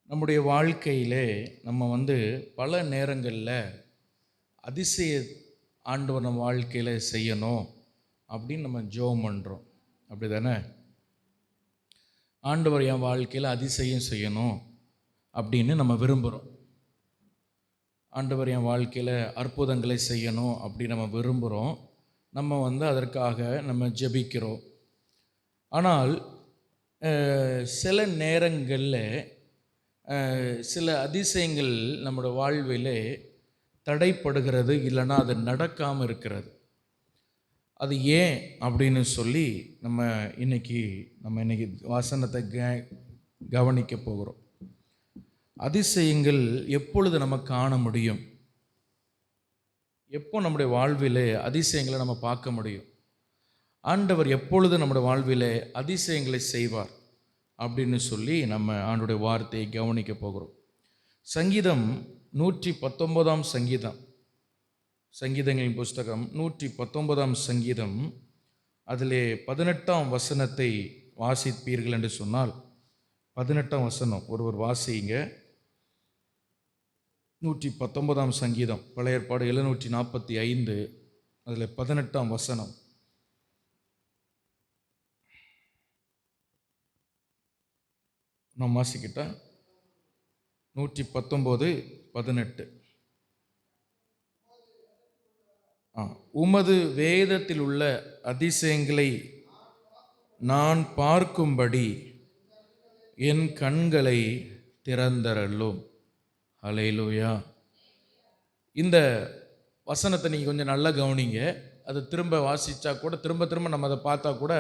நம்முடைய வாழ்க்கையிலே நம்ம பல நேரங்களில் அதிசய ஆண்டவர் நம்ம வாழ்க்கையில் செய்யணும் அப்படின்னு நம்ம ஜெபம் பண்ணுறோம். அப்படி தானே? ஆண்டவர் என் வாழ்க்கையில் அதிசயம் செய்யணும் அப்படின்னு நம்ம விரும்புகிறோம். ஆண்டவர் என் வாழ்க்கையில் அற்புதங்களை செய்யணும் அப்படின்னு நம்ம விரும்புகிறோம். நம்ம அதற்காக நம்ம ஜெபிக்கிறோம். ஆனால் சில நேரங்களில் சில அதிசயங்கள் நம்மளோட வாழ்விலே தடைப்படுகிறது, இல்லைன்னா அது நடக்காமல் இருக்கிறது. அது ஏன் அப்படின்னு சொல்லி நம்ம இன்னைக்கு வசனத்தை கவனிக்க போகிறோம். அதிசயங்கள் எப்பொழுது நம்ம காண முடியும்? எப்போ நம்முடைய வாழ்விலே அதிசயங்களை நம்ம பார்க்க முடியும்? ஆண்டவர் எப்பொழுது நம்முடைய வாழ்விலே அதிசயங்களை செய்வார் அப்படின்னு சொல்லி நம்ம ஆண்டவருடைய வார்த்தையை கவனிக்க போகிறோம். சங்கீதம் 119 சங்கீதம், சங்கீதங்களின் புஸ்தகம் 119 சங்கீதம், அதிலே 18 வசனத்தை வாசிப்பீர்கள் என்று சொன்னால், 18 வசனம் ஒருவர் வாசிங்க. 119 சங்கீதம், பழைய ஏற்பாடு 745, அதில் 18 வசனம். நான் வாசிக்கிட்டா 119:18. உமது வேதத்தில் உள்ள அதிசயங்களை நான் பார்க்கும்படி என் கண்களை திறந்தரலும். ஹல்லேலூயா. இந்த வசனத்தை நீங்கள் கொஞ்சம் நல்லா கவனிங்க. அதை திரும்ப வாசித்தா கூட, திரும்ப திரும்ப நம்ம அதை பார்த்தா கூட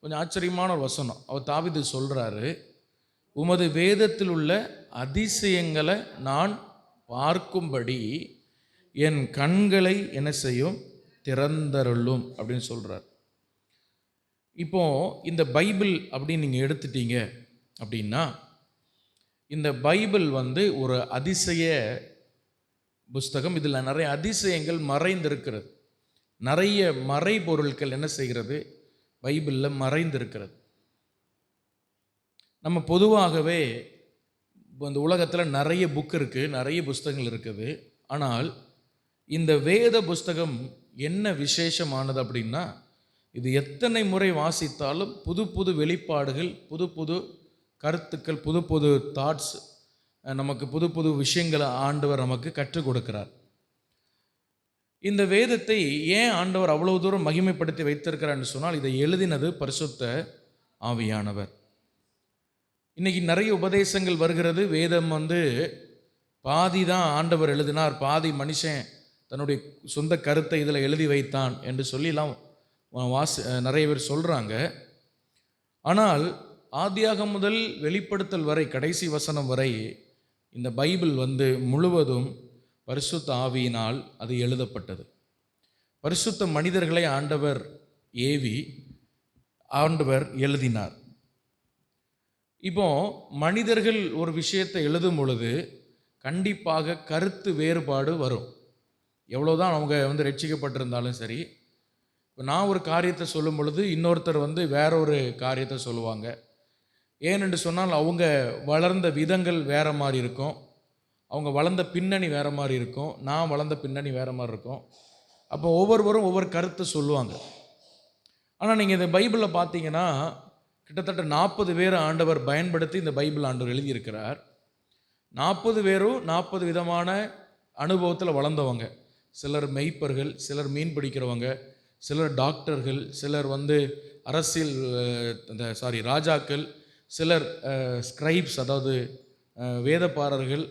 கொஞ்சம் ஆச்சரியமான ஒரு வசனம். அவர் தாவீது சொல்கிறாரு, உமது வேதத்தில் உள்ள அதிசயங்களை நான் பார்க்கும்படி என் கண்களை என்ன செய்யும்? திறந்தருளும் அப்படின்னு சொல்கிறார். இப்போ இந்த பைபிள் அப்படின்னு நீங்கள் எடுத்துட்டீங்க அப்படின்னா, இந்த பைபிள் ஒரு அதிசய புஸ்தகம். இதில் நிறைய அதிசயங்கள் மறைந்திருக்கிறது. நிறைய மறைபொருட்கள் என்ன செய்கிறது? பைபிளில் மறைந்திருக்கிறது. நம்ம பொதுவாகவே இந்த உலகத்தில் நிறைய புக் இருக்குது, நிறைய புஸ்தகங்கள் இருக்குது. ஆனால் இந்த வேத புஸ்தகம் என்ன விசேஷமானது அப்படின்னா, இது எத்தனை முறை வாசித்தாலும் புது புது வெளிப்பாடுகள், புது புது கருத்துக்கள், புது புது தாட்ஸ், நமக்கு புது புது விஷயங்களை ஆண்டவர் நமக்கு கற்றுக் கொடுக்கிறார். இந்த வேதத்தை ஏன் ஆண்டவர் அவ்வளவு தூரம் மகிமைப்படுத்தி வைத்திருக்கிறார்னு சொன்னால், இதை எழுதினது பரிசுத்த ஆவியானவர். இன்றைக்கி நிறைய உபதேசங்கள் வருகிறது. வேதம் பாதி தான் ஆண்டவர் எழுதினார், பாதி மனுஷன் தன்னுடைய சொந்த கருத்தை இதில் எழுதி வைத்தான் என்று சொல்லிலாம் நிறைய பேர் சொல்கிறாங்க. ஆனால் ஆதியாகமம் முதல் வெளிப்படுத்தல் வரை, கடைசி வசனம் வரை இந்த பைபிள் முழுவதும் பரிசுத்த ஆவியினால் அது எழுதப்பட்டது. பரிசுத்த மனிதர்களை ஆண்டவர் ஏவி ஆண்டவர் எழுதினார். இப்போ மனிதர்கள் ஒரு விஷயத்தை எழுதும் பொழுது கண்டிப்பாக கருத்து வேறுபாடு வரும். எவ்வளோதான் அவங்க ரட்சிக்கப்பட்டிருந்தாலும் சரி. இப்போ நான் ஒரு காரியத்தை சொல்லும் பொழுது இன்னொருத்தர் வேற ஒரு காரியத்தை சொல்லுவாங்க. ஏனென்று சொன்னால் அவங்க வளர்ந்த விதங்கள் வேற மாதிரி இருக்கும், அவங்க வளர்ந்த பின்னணி வேற மாதிரி இருக்கும், நான் வளர்ந்த பின்னணி வேற மாதிரி இருக்கும். அப்போ ஒவ்வொருவரும் ஒவ்வொரு கருத்தை சொல்லுவாங்க. ஆனால் நீங்கள் இந்த பைபிளில் பார்த்தீங்கன்னா கிட்டத்தட்ட 40 பேர் ஆண்டவர் பயன்படுத்தி இந்த பைபிள் ஆண்டவர் எழுதியிருக்கிறார். 40 பேரும் 40 விதமான அனுபவத்தில் வளர்ந்தவங்க. சிலர் மெய்ப்பர்கள், சிலர் மீன் பிடிக்கிறவங்க, சிலர் டாக்டர்கள், சிலர் அரசியல் ராஜாக்கள், சிலர் ஸ்கிரைப்ஸ், அதாவது வேதப்பாரர்கள்,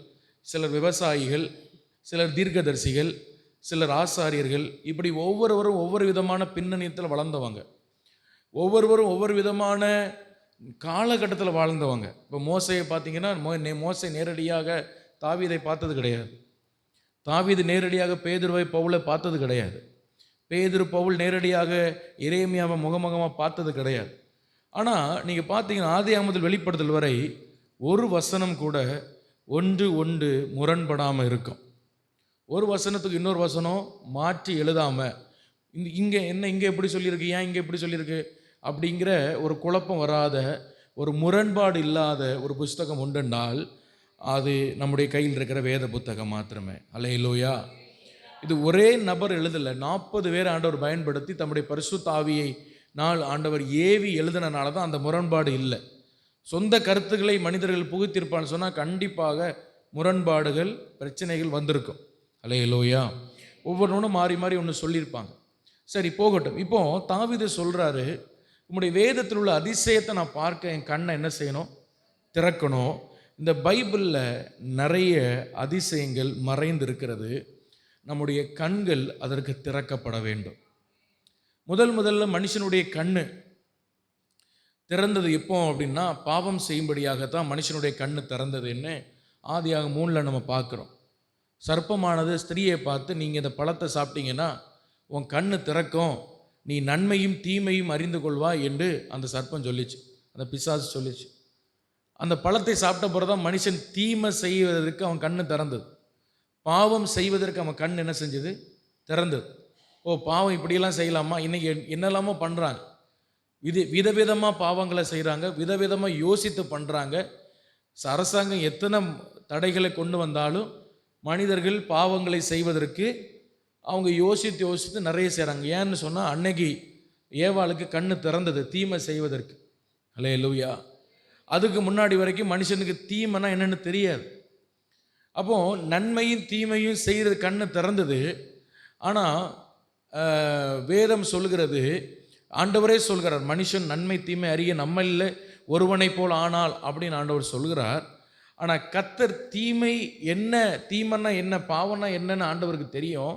சிலர் விவசாயிகள், சிலர் தீர்க்கதரிசிகள், சிலர் ஆசாரியர்கள். இப்படி ஒவ்வொருவரும் ஒவ்வொரு விதமான பின்னணியத்தில் வளர்ந்தவங்க. ஒவ்வொருவரும் ஒவ்வொரு விதமான காலகட்டத்தில் வாழ்ந்தவங்க. இப்போ மோசையை பார்த்தீங்கன்னா, மோசை நேரடியாக தாவீதை பார்த்தது கிடையாது. தாவீது நேரடியாக பேதுருவை பவுலை பார்த்தது கிடையாது. பேதுரு பவுல் நேரடியாக எரேமியாவை முகமுகமாக பார்த்தது கிடையாது. ஆனால் நீங்கள் பார்த்தீங்கன்னா ஆதியாகமத்தில் வெளிப்படுத்தல் வரை ஒரு வசனம் கூட ஒன்று முரண்படாமல் இருக்கும். ஒரு வசனத்துக்கு இன்னொரு வசனம் மாற்றி எழுதாமல், இங்கே எப்படி சொல்லியிருக்கு, ஏன் இங்கே எப்படி சொல்லியிருக்கு அப்படிங்கிற ஒரு குழப்பம் வராத, ஒரு முரண்பாடு இல்லாத ஒரு புஸ்தகம் உண்டென்றால் அது நம்முடைய கையில் இருக்கிற வேத புத்தகம் மாத்திரமே. அல்லேலூயா. இது ஒரே நபர் எழுதலை, 40 பேர் ஆண்டவர் பயன்படுத்தி தம்முடைய பரிசுத்த ஆவியை ஆண்டவர் ஏவி எழுதினால தான் அந்த முரண்பாடு இல்லை. சொந்த கருத்துக்களை மனிதர்கள் புகுத்திருப்பான்னு சொன்னால் கண்டிப்பாக முரண்பாடுகள், பிரச்சனைகள் வந்திருக்கும். அல்லேலூயா. ஒவ்வொன்றும் மாறி மாறி ஒன்று சொல்லியிருப்பாங்க. சரி, போகட்டும். இப்போ தாவீது சொல்கிறாரு, உம்முடைய வேதத்தில் உள்ள அதிசயத்தை நான் பார்க்க என் கண்ணை என்ன செய்யணும்? திறக்கணும். இந்த பைபிளில் நிறைய அதிசயங்கள் மறைந்து இருக்கிறது. நம்முடைய கண்கள் அதற்கு திறக்கப்பட வேண்டும். முதல்ல மனுஷனுடைய கண்ணு திறந்தது எப்போ அப்படின்னா, பாவம் செய்யும்படியாகத்தான் மனுஷனுடைய கண்ணு திறந்ததுன்னு ஆதியாக 3 நம்ம பார்க்குறோம். சர்ப்பமானது ஸ்திரியை பார்த்து, நீங்கள் இந்த பழத்தை சாப்பிட்டீங்கன்னா உன் கண்ணு திறக்கும், நீ நன்மையும் தீமையும் அறிந்து கொள்வாய் என்று அந்த சர்ப்பம் சொல்லிச்சு, அந்த பிசாசு சொல்லிச்சு. அந்த பழத்தை சாப்பிட்ட பிறகு தான் மனுஷன் தீமை செய்வதற்கு அவன் கண்ணு திறந்தது. பாவம் செய்வதற்கு அவன் கண் என்ன செஞ்சது? திறந்தது. பாவம் இப்படியெல்லாம் செய்யலாமா? இன்னைக்கு என்னெல்லாமோ பண்ணுறாங்க. விதவிதமாக பாவங்களை செய்கிறாங்க, விதவிதமாக யோசித்து பண்ணுறாங்க. அரசாங்கம் எத்தனை தடைகளை கொண்டு வந்தாலும் மனிதர்கள் பாவங்களை செய்வதற்கு அவங்க யோசித்து நிறைய செய்கிறாங்க. ஏன்னு சொன்னால், அன்னைக்கு ஏவாளுக்கு கண்ணு திறந்தது தீமை செய்வதற்கு. அல்லேலூயா. அதுக்கு முன்னாடி வரைக்கும் மனுஷனுக்கு தீமைனா என்னென்னு தெரியாது. அப்போது நன்மையும் தீமையும் செய்கிறது கண்ணு திறந்தது. ஆனால் வேதம் சொல்கிறது, ஆண்டவரே சொல்கிறார், மனுஷன் நன்மை தீமை அறிய நம்மளில் ஒருவனை போல் ஆனால் அப்படின்னு ஆண்டவர் சொல்கிறார். ஆனால் கர்த்தர் தீமை என்ன, தீமைன்னா என்ன, பாவம்னா என்னன்னு ஆண்டவருக்கு தெரியும்.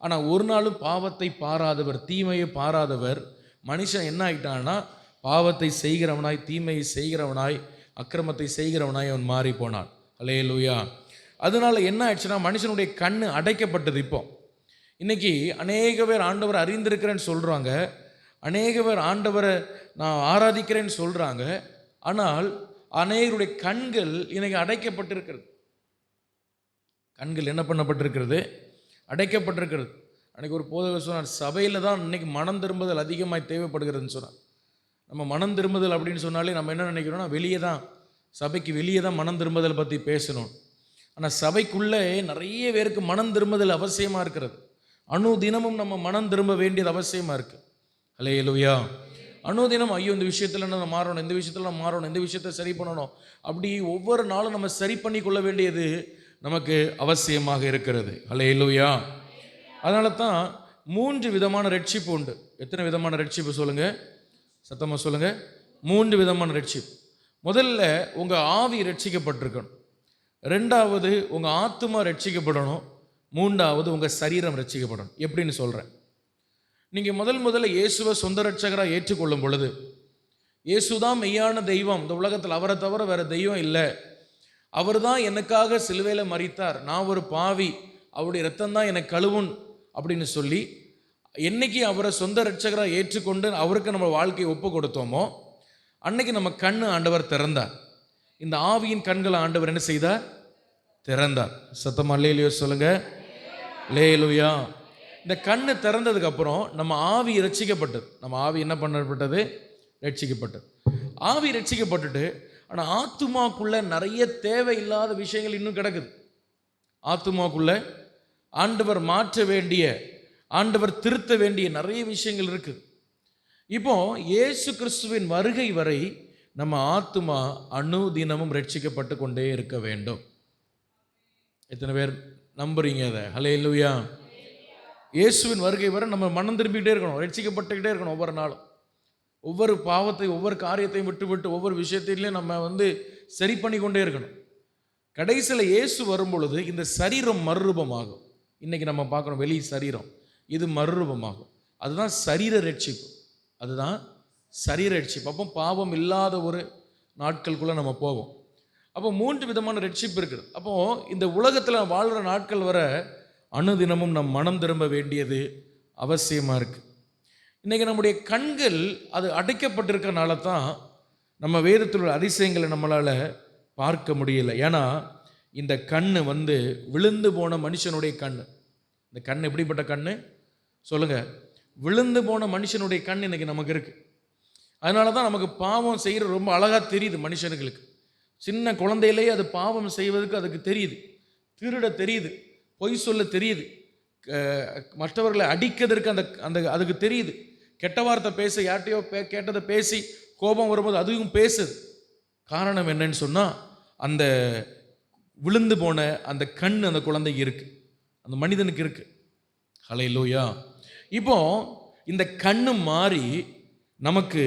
ஆனால் ஒரு நாளும் பாவத்தை பாராதவர், தீமையை பாராதவர் மனுஷன் என்ன ஆகிட்டான்னா, பாவத்தை செய்கிறவனாய், தீமையை செய்கிறவனாய், அக்கிரமத்தை செய்கிறவனாய் அவன் மாறி போனான். அல்லேலூயா. அதனால என்ன ஆயிடுச்சுன்னா, மனுஷனுடைய கண் அடைக்கப்பட்டது. இப்போ இன்னைக்கு அநேக பேர் ஆண்டவரை அறிந்திருக்கிறேன்னு சொல்கிறாங்க, அநேக பேர் ஆண்டவரை நான் ஆராதிக்கிறேன்னு சொல்கிறாங்க. ஆனால் அநேகருடைய கண்கள் இன்னைக்கு அடைக்கப்பட்டிருக்கிறது. கண்கள் என்ன பண்ணப்பட்டிருக்கிறது? அடைக்கப்பட்டிருக்கிறது. அன்றைக்கி ஒரு போதகர் சொன்னார், சபையில் தான் இன்னைக்கு மனம் திரும்புதல் அதிகமாக தேவைப்படுகிறதுன்னு சொன்னார். நம்ம மனம் திரும்புதல் அப்படின்னு சொன்னாலே நம்ம என்ன நினைக்கிறோம்னா, வெளியே தான், சபைக்கு வெளியே தான் மனம் திரும்புதல் பற்றி பேசணும். ஆனால் சபைக்குள்ளே நிறைய பேருக்கு மனம் திரும்புதல் அவசியமாக இருக்கிறது. தினமும் நம்ம மனம் திரும்ப வேண்டியது அவசியமாக இருக்குது. அல்லேலூயா. தினம் ஐயோ இந்த விஷயத்தில் நம்ம மாறணும், இந்த விஷயத்தில் நம்ம மாறணும், இந்த விஷயத்தை சரி பண்ணணும், அப்படி ஒவ்வொரு நாளும் நம்ம சரி பண்ணி கொள்ள வேண்டியது நமக்கு அவசியமாக இருக்கிறது. அல்லேலூயா. அதனால தான் 3 விதமான ரட்சிப்பு உண்டு. எத்தனை விதமான ரட்சிப்பு சொல்லுங்கள்? சத்தமாக சொல்லுங்கள். 3 விதமான ரட்சிப்பு. முதல்ல உங்கள் ஆவி ரட்சிக்கப்பட்டிருக்கணும். 2வது உங்கள் ஆத்துமா ரட்சிக்கப்படணும். 3வது உங்கள் சரீரம் ரட்சிக்கப்படணும். எப்படின்னு சொல்கிறேன். நீங்கள் முதல்ல இயேசுவை சொந்த ரட்சகராக ஏற்றுக்கொள்ளும் பொழுது, இயேசு தான் மெய்யான தெய்வம், இந்த உலகத்தில் அவரை தவிர வேறு தெய்வம் இல்லை, அவர் தான் எனக்காக சிலுவையில் மரித்தார், நான் ஒரு பாவி, அவருடைய ரத்தம் தான் எனக்கு கழுவும் அப்படின்னு சொல்லி என்னைக்கு அவரை சொந்த ரட்சகராக ஏற்றுக்கொண்டு அவருக்கு நம்ம வாழ்க்கையை ஒப்பு கொடுத்தோமோ அன்னைக்கு நம்ம கண்ணு ஆண்டவர் திறந்தார். இந்த ஆவியின் கண்களை ஆண்டவர் என்ன செய்தார்? திறந்தார். சத்தமா அல்லேலூயா சொல்லுங்க. அல்லேலூயா. இந்த கண்ணு திறந்ததுக்கு அப்புறம் நம்ம ஆவி ரட்சிக்கப்பட்டது. நம்ம ஆவி என்ன பண்ணப்பட்டது? ரட்சிக்கப்பட்டது. ஆவி ரட்சிக்கப்பட்டுட்டு, ஆனால் ஆத்துமாக்குள்ள நிறைய தேவையில்லாத விஷயங்கள் இன்னும் கிடக்குது. ஆத்துமாக்குள்ள ஆண்டவர் மாற்ற வேண்டிய, ஆண்டவர் திருத்த வேண்டிய நிறைய விஷயங்கள் இருக்குது. இப்போ இயேசு கிறிஸ்துவின் வருகை வரை நம்ம ஆத்துமா தினமும் ரட்சிக்கப்பட்டு கொண்டே இருக்க வேண்டும். எத்தனை பேர் நம்புறீங்க அதை? அல்லேலூயா. இயேசுவின் வருகை வரை நம்ம மனம் திரும்பிக்கிட்டே இருக்கணும், ரட்சிக்கப்பட்டுக்கிட்டே இருக்கணும். ஒவ்வொரு நாளும் ஒவ்வொரு பாவத்தையும், ஒவ்வொரு காரியத்தையும் விட்டு ஒவ்வொரு விஷயத்திலையும் நம்ம சரி பண்ணி கொண்டே இருக்கணும். கடைசியில் இயேசு வரும் பொழுது இந்த சரீரம் மறுரூபமாகும். இன்னைக்கு நம்ம பார்க்குறோம் வெளி சரீரம், இது மறுரூபமாகும். அதுதான் சரீர ரட்சிப்பு, அதுதான் சரீர ரட்சிப்பு. அப்போ பாவம் இல்லாத ஒரு நாட்களுக்குள்ளே நம்ம போவோம். அப்போ 3 விதமான ரட்சிப்பு இருக்குது. அப்போது இந்த உலகத்தில் வாழ்கிற நாட்கள் வர அனுதினமும் நம் மனம் திரும்ப வேண்டியது அவசியமாக இருக்குது. இன்றைக்கி நம்முடைய கண்கள் அது அடைக்கப்பட்டிருக்கனால தான் நம்ம வேதத்தில் உள்ள அதிசயங்களை நம்மளால் பார்க்க முடியல. ஏன்னா இந்த கண் விழுந்து போன மனுஷனுடைய கண். இந்த கண் எப்படிப்பட்ட கண் சொல்லுங்கள்? விழுந்து போன மனுஷனுடைய கண் இன்றைக்கி நமக்கு இருக்குது. அதனால தான் நமக்கு பாவம் செய்கிற ரொம்ப அழகாக தெரியுது மனுஷனுங்களுக்கு. சின்ன குழந்தையிலேயே அது பாவம் செய்வதற்கு அதுக்கு தெரியுது, திருட தெரியுது, பொய் சொல்ல தெரியுது, மற்றவர்களை அடிக்கிறதுக்கு அந்த அந்த அதுக்கு தெரியுது, கெட்ட வார்த்தை பேச யார்ட்டையோ கேட்டதை பேசி கோபம் வரும்போது அதுவும் பேசுது. காரணம் என்னன்னு சொன்னால், அந்த விழுந்து போன அந்த கண் அந்த குழந்தைக்கு இருக்கு, அந்த மனிதனுக்கு இருக்கு. ஹல்லேலூயா. இப்போ இந்த கண்ணு மாறி நமக்கு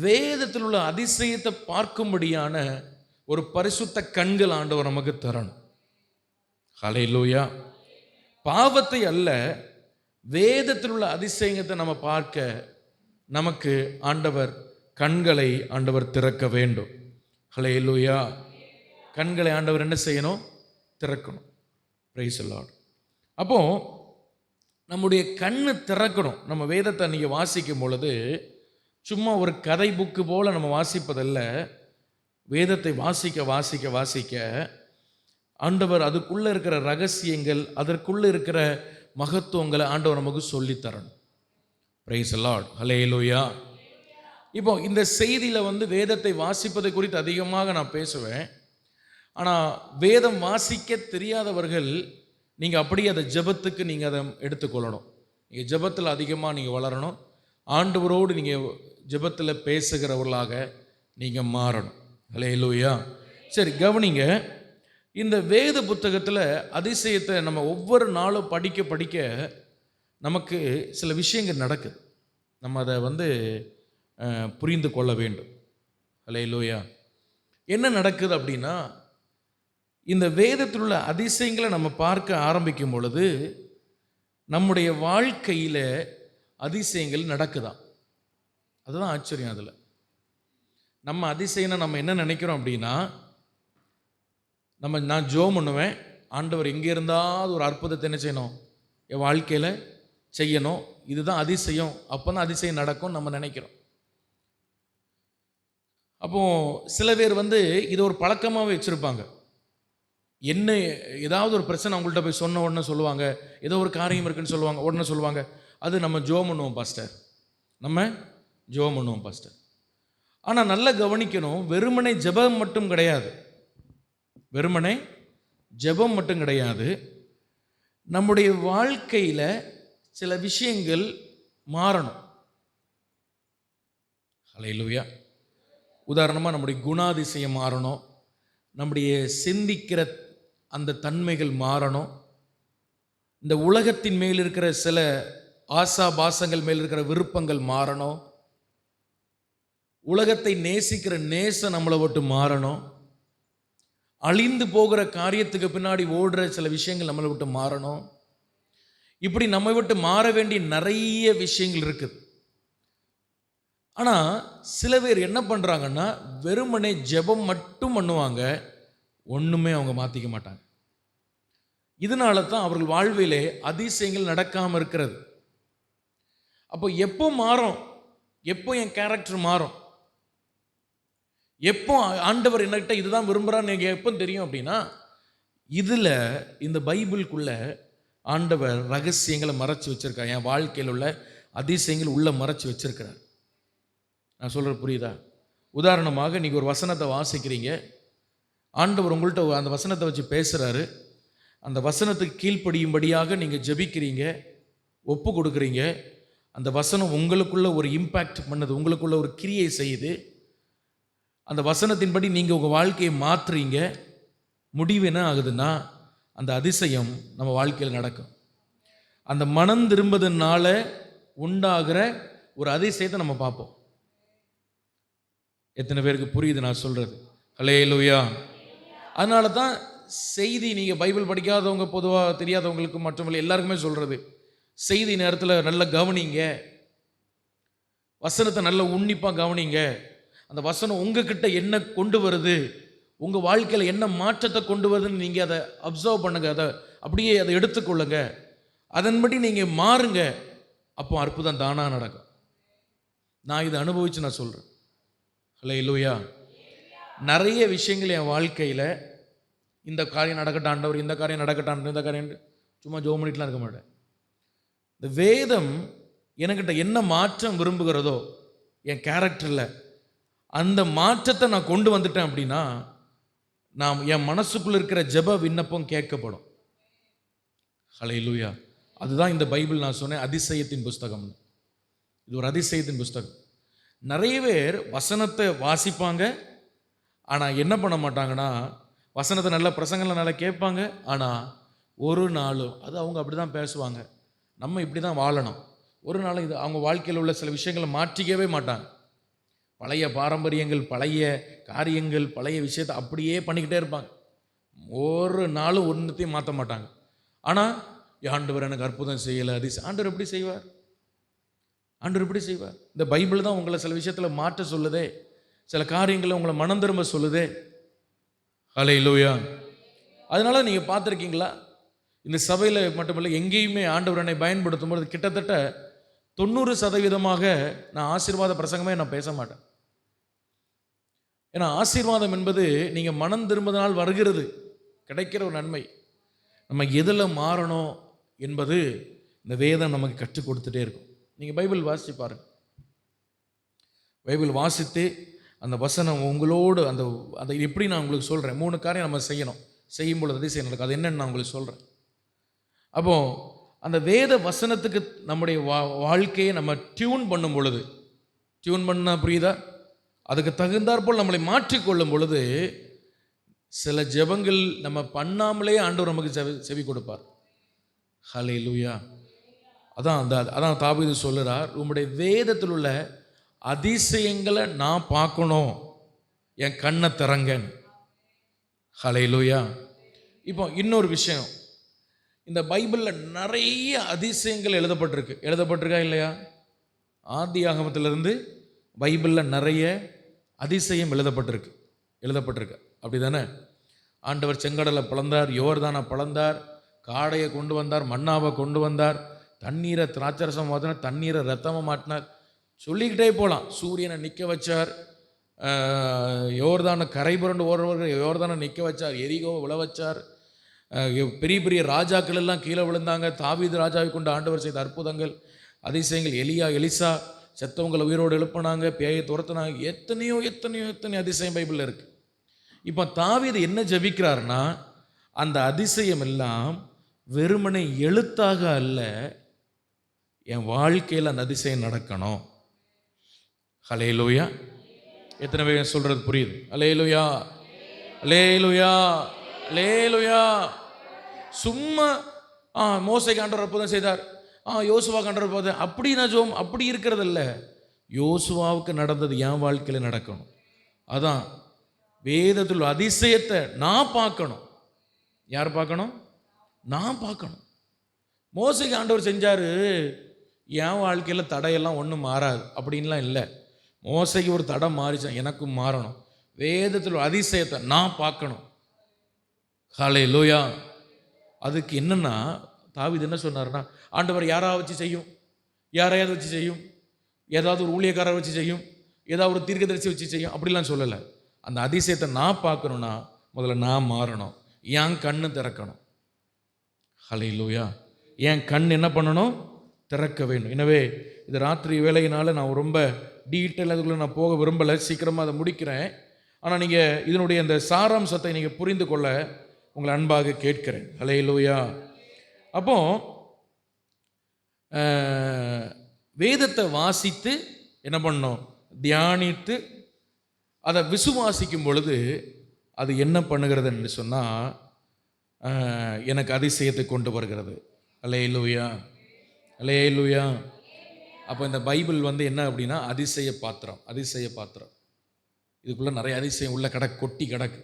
வேதத்தில் உள்ள அதிசயத்தை பார்க்கும்படியான ஒரு பரிசுத்த கண்கள் ஆண்டவர் நமக்கு தரணும். ஹல்லேலூயா. பாவத்தை அல்ல, வேதத்தில் உள்ள அதிசயத்தை நம்ம பார்க்க நமக்கு ஆண்டவர் கண்களை ஆண்டவர் திறக்க வேண்டும். ஹல்லேலூயா. கண்களை ஆண்டவர் என்ன செய்யணும்? திறக்கணும். Price the Lord. அப்போ நம்முடைய கண்ணு திறக்கணும். நம்ம வேதத்தை நீங்கள் வாசிக்கும் பொழுது சும்மா ஒரு கதை புக்கு போல் நம்ம வாசிப்பதல்ல. வேதத்தை வாசிக்க வாசிக்க வாசிக்க ஆண்டவர் அதுக்குள்ளே இருக்கிற ரகசியங்கள், அதற்குள்ளே இருக்கிற மகத்துவங்களை ஆண்டவர் நமக்கு சொல்லித்தரணும். Price the lord. ஹல்லேலூயா. இப்போ இந்த செய்தியில் வேதத்தை வாசிப்பதை குறித்து அதிகமாக நான் பேசுவேன். ஆனால் வேதம் வாசிக்க தெரியாதவர்கள் நீங்கள் அப்படியே அதை ஜெபத்துக்கு நீங்கள் அதை எடுத்துக்கொள்ளணும். நீங்கள் ஜெபத்தில் அதிகமாக நீங்கள் வளரணும். ஆண்டவரோடு நீங்கள் ஜெபத்தில் பேசுகிறவர்களாக நீங்கள் மாறணும். ஹல்லேலூயா. சரி, கவனிங்க. இந்த வேத புத்தகத்தில் அதிசயத்தை நம்ம ஒவ்வொரு நாளும் படிக்க படிக்க நமக்கு சில விஷயங்கள் நடக்குது. நம்ம அதை புரிந்து கொள்ள வேண்டும். ஹல்லேலூயா. என்ன நடக்குது அப்படின்னா, இந்த வேதத்தில் உள்ள அதிசயங்களை நம்ம பார்க்க ஆரம்பிக்கும் பொழுது நம்முடைய வாழ்க்கையில் அதிசயங்கள் நடக்குதா? அதுதான் ஆச்சரியம். அதில் நம்ம அதிசயம்னா நம்ம என்ன நினைக்கிறோம் அப்படின்னா, நான் ஜெபம் பண்ணுவேன், ஆண்டவர் எங்கே இருந்தால் ஒரு அற்புதத்தை என்ன செய்யணும், என் வாழ்க்கையில் செய்யணும், இதுதான் அதிசயம், அப்போ தான் அதிசயம் நடக்கும் நம்ம நினைக்கிறோம். அப்போது சில பேர் இதை ஒரு பழக்கமாகவே வச்சுருப்பாங்க. என்ன ஏதாவது ஒரு பிரச்சனை அவங்கள்ட்ட போய் சொன்ன உடனே சொல்லுவாங்க, ஏதோ ஒரு காரியம் இருக்குன்னு சொல்லுவாங்க, உடனே சொல்லுவாங்க, அது நம்ம ஜெபம் பண்ணுவோம் பாஸ்டர், நம்ம ஜெபம் பண்ணுவோம் பாஸ்டர். ஆனால் நல்லா கவனிக்கணும், வெறுமனை ஜெபம் மட்டும் கிடையாது. வெறுமனை ஜெபம் மட்டும் கிடையாது. நம்முடைய வாழ்க்கையில் சில விஷயங்கள் மாறணும். ஹல்லேலூயா. உதாரணமாக நம்முடைய குணாதிசயம் மாறணும், நம்முடைய சிந்திக்கிற அந்த தன்மைகள் மாறணும், இந்த உலகத்தின் மேல் இருக்கிற சில ஆசா பாசங்கள் மேல் இருக்கிற விருப்பங்கள் மாறணும், உலகத்தை நேசிக்கிற நேசம் நம்மளை விட்டு மாறணும், அழிந்து போகிற காரியத்துக்கு பின்னாடி ஓடுற சில விஷயங்கள் நம்மளை விட்டு மாறணும். இப்படி நம்ம விட்டு மாற வேண்டிய நிறைய விஷயங்கள் இருக்குது. ஆனால் சில பேர் என்ன பண்ணுறாங்கன்னா, வெறுமனே ஜெபம் மட்டும் பண்ணுவாங்க, ஒன்றுமே அவங்க மாற்றிக்க மாட்டாங்க. இதனால தான் அவர்கள் வாழ்விலே அதிசயங்கள் நடக்காமல் இருக்கிறது. அப்போ எப்போ மாறும், எப்போ என் கேரக்டர் மாறும், எப்போ ஆண்டவர் என்கிட்ட இதுதான் விரும்புகிறான்னு எனக்கு எப்போ தெரியும் அப்படின்னா, இதில் இந்த பைபிளுக்குள்ள ஆண்டவர் ரகசியங்களை மறைச்சி வச்சிருக்கார். என் வாழ்க்கையில் உள்ள அதிசயங்கள் உள்ள மறைச்சி வச்சிருக்கிறார். நான் சொல்கிறது புரியுதா? உதாரணமாக நீங்கள் ஒரு வசனத்தை வாசிக்கிறீங்க, ஆண்டவர் உங்கள்கிட்ட அந்த வசனத்தை வச்சு பேசுகிறாரு, அந்த வசனத்துக்கு கீழ்ப்படியும்படியாக நீங்கள் ஜெபிக்கிறீங்க, ஒப்பு கொடுக்குறீங்க, அந்த வசனம் உங்களுக்குள்ள ஒரு இம்பேக்ட் பண்ணுது, உங்களுக்குள்ள ஒரு கிரியை செய்யுது, அந்த வசனத்தின்படி நீங்கள் உங்கள் வாழ்க்கையை மாற்றுறீங்க, முடிவு என்ன ஆகுதுன்னா அந்த அதிசயம் நம்ம வாழ்க்கையில் நடக்கும். அந்த மனம் திரும்புவதனால உண்டாகிற ஒரு அதிசயத்தை நம்ம பார்ப்போம். எத்தனை பேருக்கு புரியுது நான் சொல்கிறது? ஹல்லேலூயா. அதனால தான் செய்தி நீங்கள் பைபிள் படிக்காதவங்க, பொதுவாக தெரியாதவங்களுக்கு மட்டுமில்லை எல்லாருக்குமே சொல்கிறது, செய்தி நேரத்தில் நல்லா கவனிங்க, வசனத்தை நல்லா உன்னிப்பாக கவனிங்க. அந்த வசனம் உங்ககிட்ட என்ன கொண்டு வருது, உங்கள் வாழ்க்கையில் என்ன மாற்றத்தை கொண்டு வருதுன்னு நீங்கள் அதை அப்சர்வ் பண்ணுங்க, அதை அப்படியே அதை எடுத்துக்கொள்ளுங்க, அதன்படி நீங்கள் மாறுங்க, அப்போ அற்புதம் தானாக நடக்கும். நான் இதை அனுபவித்து நான் சொல்கிறேன். ஹல்லேலூயா. நிறைய விஷயங்கள் என் வாழ்க்கையில் இந்த காரியம் நடக்கட்டும் ஆண்டவர், இந்த காரியம் நடக்கட்டும், இந்த காரியம் சும்மா ஜெபம் பண்ணிட்டுலாம் இருக்க மாட்டேன். இந்த வேதம் என்கிட்ட என்ன மாற்றம் விரும்புகிறதோ என் கேரக்டரில், அந்த மாற்றத்தை நான் கொண்டு வந்துட்டேன் அப்படின்னா நாம் என் மனசுக்குள்ள இருக்கிற ஜெப விண்ணப்பம் கேட்கப்படும். ஹல்லேலூயா. அதுதான் இந்த பைபிள் நான் சொன்னேன் அதிசயத்தின் புஸ்தகம். இது ஒரு அதிசயத்தின் புஸ்தகம். நிறைய பேர் வசனத்தை வாசிப்பாங்க, ஆனால் என்ன பண்ண மாட்டாங்கன்னா, வசனத்தை நல்ல பிரசங்களை நல்லா கேட்பாங்க, ஆனால் ஒரு நாளும் அது அவங்க அப்படி தான் பேசுவாங்க, நம்ம இப்படி தான் வாழணும், ஒரு நாள் இது அவங்க வாழ்க்கையில் உள்ள சில விஷயங்களை மாற்றிக்கவே மாட்டாங்க. பழைய பாரம்பரியங்கள், பழைய காரியங்கள், பழைய விஷயத்தை அப்படியே பண்ணிக்கிட்டே இருப்பாங்க. ஒரு நாளும் ஒன்றுத்தையும் மாற்ற மாட்டாங்க. ஆனால் ஆண்டவர் எனக்கு அற்புதம் செய்யலை, ஆண்டவர் எப்படி செய்வார்? ஆண்டவர் எப்படி செய்வார்? இந்த பைபிள் தான் உங்களை சில விஷயத்தில் மாற்ற சொல்லுதே, சில காரியங்களை உங்களை மனம் திரும்ப சொல்லுதே. ஹல்லேலூயா. அதனால நீங்கள் பார்த்துருக்கீங்களா, இந்த சபையில் மட்டுமில்லை எங்கேயுமே ஆண்டவர் என்னை பயன்படுத்தும் போது கிட்டத்தட்ட 90% நான் ஆசீர்வாத பிரசங்கமே நான் பேச மாட்டேன். ஏன்னா ஆசீர்வாதம் என்பது நீங்கள் மனம் திரும்புவதனால் வருகிறது, கிடைக்கிற ஒரு நன்மை. நம்ம எதில் மாறணும் என்பது இந்த வேதம் நமக்கு கற்றுக் கொடுத்துட்டே இருக்கும். நீங்கள் பைபிள் வாசித்து பாருங்கள். பைபிள் வாசித்து அந்த வசனம் உங்களோடு அந்த அதை எப்படி நான் உங்களுக்கு சொல்கிறேன். 3 காரியம் நம்ம செய்யணும், செய்யும் பொழுது அதிசயம் நடக்கும். அது என்னன்னு நான் உங்களுக்கு சொல்கிறேன். அப்போது அந்த வேத வசனத்துக்கு நம்முடைய வாழ்க்கையை நம்ம டியூன் பண்ணும் பொழுது, டியூன் பண்ணால் புரியுதா, அதுக்கு தகுந்தாற்போல் நம்மளை மாற்றிக்கொள்ளும் பொழுது சில ஜெபங்கள் நம்ம பண்ணாமலே ஆண்டவர் நமக்கு செவி கொடுப்பார். ஹல்லேலூயா. அதான் தாவீது சொல்லுறார், உம்முடைய வேதத்தில் உள்ள அதிசயங்களை நான் பார்க்கணும், என் கண்ணை திறங்கன்னு. ஹல்லேலூயா. இப்போ இன்னொரு விஷயம், இந்த பைபிளில் நிறைய அதிசயங்கள் எழுதப்பட்டிருக்கா இல்லையா? ஆதி ஆகமத்திலிருந்து பைபிளில் நிறைய அதிசயம் எழுதப்பட்டிருக்கு அப்படி தானே? ஆண்டவர் செங்கடலை பிளந்தார், யோர்தானை பிளந்தார், காடையை கொண்டு வந்தார், மன்னாவை கொண்டு வந்தார், தண்ணீரை திராட்சரசம் மாற்றினார், தண்ணீரை ரத்தமாக மாட்டினார், சொல்லிக்கிட்டே போகலாம். சூரியனை நிற்க வச்சார், யோர்தானை கரை புரண்டு ஓடுறவர்கள் யோர்தானை நிற்க வச்சார், எரிகோவை விழ வச்சார், பெரிய பெரிய ராஜாக்கள் எல்லாம் கீழே விழுந்தாங்க. தாவீது ராஜாவை கொண்டு ஆண்டவர் செய்த அற்புதங்கள், அதிசயங்கள், எலிசா செத்தவங்களை உயிரோடு எழுப்பினாங்க, பேயை துரத்துனாங்க, எத்தனையோ அதிசயம் பைபிளில் இருக்குது. இப்போ தாவீது என்ன ஜெபிக்கிறார்னா, அந்த அதிசயம் எல்லாம் வெறுமனை எழுத்தாக அல்ல, என் வாழ்க்கையில் அந்த அதிசயம் நடக்கணும். ஹல்லேலூயா. எத்தனை பேர் சொல்றது புரியுது? ஹல்லேலூயா, ஹல்லேலூயா, ஹல்லேலூயா. சும்மா மோசேக்கு ஆண்டவர் அற்புதம் செய்தார், யோசுவாவுக்கு ஆண்டவர் போது அப்படி நான் அப்படி இருக்கிறது இல்லை. யோசுவாவுக்கு நடந்தது என் வாழ்க்கையில் நடக்கணும். அதான் வேதத்தில் அதிசயத்தை நான் பார்க்கணும். யார் பார்க்கணும்? நான் பார்க்கணும். மோசேக்கு ஆண்டவர் செஞ்சார், என் வாழ்க்கையில் தடையெல்லாம் ஒன்றும் மாறாது அப்படின்லாம் இல்லை. மோசைக்கு ஒரு தடை மாறிச்சான், எனக்கும் மாறணும். வேதத்தில் அதிசயத்தை நான் பார்க்கணும். ஹல்லேலூயா. அதுக்கு என்னன்னா, தாவீது என்ன சொன்னார்னா, ஆண்டவர் யாராவது வச்சு செய்யும், யாரையாவது வச்சு செய்யும், ஏதாவது ஒரு ஊழியக்காரரை வச்சு செய்யும், ஏதாவது ஒரு தீர்க்கதரிசி வச்சு செய்யும், அப்படிலாம் சொல்லலை. அந்த அதிசயத்தை நான் பார்க்கணுன்னா முதல்ல நான் மாறணும், என் கண்ணு திறக்கணும். ஹல்லேலூயா. என் கண் என்ன பண்ணணும்? திறக்க வேண்டும். எனவே இது ராத்திரி வேலையினால நான் ரொம்ப டீட்டெயில் அதுக்குள்ளே நான் போக விரும்பலை, சீக்கிரமாக அதை முடிக்கிறேன். ஆனால் நீங்கள் இதனுடைய இந்த சாராம்சத்தை நீங்கள் புரிந்து கொள்ள உங்களை அன்பாக கேட்கிறேன். ஹல்லேலூயா. அப்போ வேதத்தை வாசித்து என்ன பண்ணணும்? தியானித்து அதை விசுவாசிக்கும் பொழுது அது என்ன பண்ணுகிறது என்று சொன்னால், எனக்கு அதிசயத்தை கொண்டு வருகிறது. ஹல்லேலூயா, ஹல்லேலூயா. அப்போ இந்த பைபிள் என்ன அப்படின்னா அதிசய பாத்திரம். இதுக்குள்ளே நிறைய அதிசயம் உள்ள கொட்டி கிடக்கு.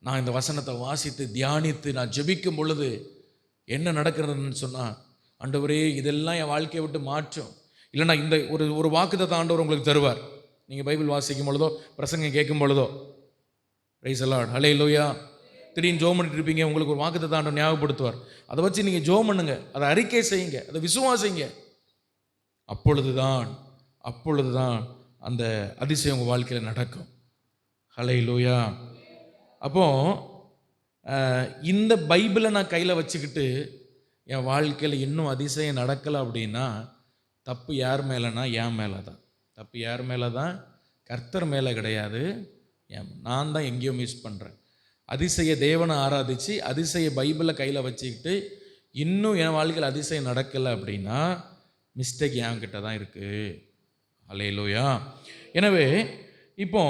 நான் இந்த வசனத்தை வாசித்து தியானித்து நான் ஜெபிக்கும் பொழுது என்ன நடக்கிறதுன்னு சொன்னால், ஆண்டவரே இதெல்லாம் என் வாழ்க்கையை விட்டு மாற்றும். இல்லைனா இந்த ஒரு வாக்குத்தத்தத்தை ஆண்டவர் உங்களுக்கு தருவார். நீங்கள் பைபிள் வாசிக்கும் பொழுதோ பிரசங்கம் கேட்கும் பொழுதோ. பிரைஸ் தி லார்ட், ஹல்லேலூயா. திடீர்னு ஜோம் பண்ணிட்டு இருப்பீங்க, உங்களுக்கு ஒரு வாக்குத்தத்தத்தை ஆண்டவர் ஞாபகப்படுத்துவார். அதை வச்சு நீங்கள் ஜோம் பண்ணுங்க, அதை அறிக்கை செய்யுங்க, அதை விசுவாசிங்க. அப்பொழுதுதான் அந்த அதிசயம் உங்கள் வாழ்க்கையில் நடக்கும். ஹல்லேலூயா. அப்போ இந்த பைபிளை நான் கையில் வச்சுக்கிட்டு என் வாழ்க்கையில் இன்னும் அதிசயம் நடக்கலை அப்படின்னா தப்பு யார் மேலேனா என் மேலே தான். தப்பு யார் மேலே தான்? கர்த்தர் மேலே கிடையாது. நான் தான் எங்கேயோ மிஸ் பண்ணுறேன். அதிசய தேவனை ஆராதித்து அதிசய பைபிளை கையில் வச்சுக்கிட்டு இன்னும் என் வாழ்க்கையில் அதிசயம் நடக்கலை அப்படின்னா மிஸ்டேக் என்கிட்ட தான் இருக்குது. அல்லேலூயா. எனவே இப்போ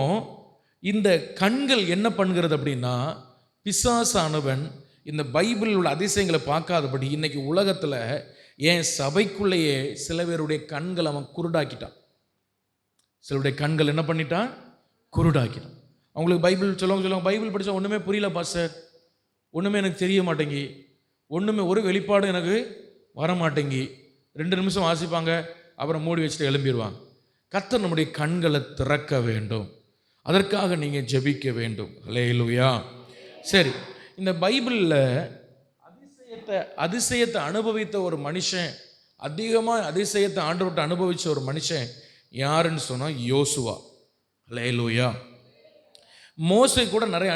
இந்த கண்கள் என்ன பண்ணுகிறது அப்படின்னா, பிசாசானவன் இந்த பைபிளில் உள்ள அதிசயங்களை பார்க்காதபடி இன்னைக்கு உலகத்தில் என் சபைக்குள்ளேயே சில பேருடைய கண்கள் அவன் குருடாக்கிட்டான். சிலருடைய கண்கள் என்ன பண்ணிட்டான்? குருடாக்கிட்டான். அவங்களுக்கு பைபிள் சொல்லுவாங்க, பைபிள் படித்தா ஒன்றுமே புரியல பாஸ்டர், ஒன்றுமே எனக்கு தெரிய மாட்டேங்கி, ஒன்றுமே ஒரு வெளிப்பாடு எனக்கு வர மாட்டேங்கி. 2 நிமிஷம் வாசிப்பாங்க, அப்புறம் மூடி வச்சுட்டு எழும்பிடுவாங்க. கர்த்தர் நம்முடைய கண்களை திறக்க வேண்டும். அதற்காக நீங்கள் ஜெபிக்க வேண்டும். அல்லேலூயா. சரி, இந்த பைபிளில் அதிசயத்தை அனுபவித்த ஒரு மனுஷன், அதிகமாக அதிசயத்தை ஆண்டவர்கிட்ட அனுபவித்த ஒரு மனுஷன் யாருன்னு சொன்னால் யோசுவா. அல்லேலூயா. மோசே கூட நிறைய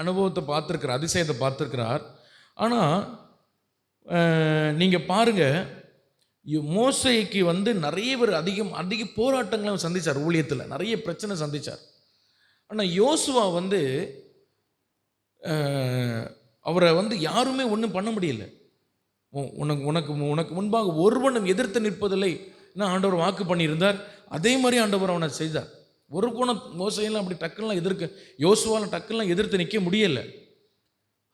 அனுபவத்தை பார்த்துருக்கிறார், அதிசயத்தை பார்த்துருக்கிறார். ஆனால் நீங்கள் பாருங்கள், மோசேக்கு நிறைய பேர் அதிக போராட்டங்களை சந்தித்தார், ஊழியத்தில் நிறைய பிரச்சனை சந்தித்தார். ஆனால் யோசுவா அவரை யாருமே ஒன்றும் பண்ண முடியல. உனக்கு முன்பாக ஒருவனும் எதிர்த்து நிற்பதில்லை ஆண்டவர் வாக்கு பண்ணியிருந்தார். அதே மாதிரி ஆண்டவர் அவனை செய்தார். ஒரு குணம் மோசையெல்லாம் அப்படி டக்குலாம் யோசுவாவில் டக்குலாம் எதிர்த்து நிற்க முடியலை.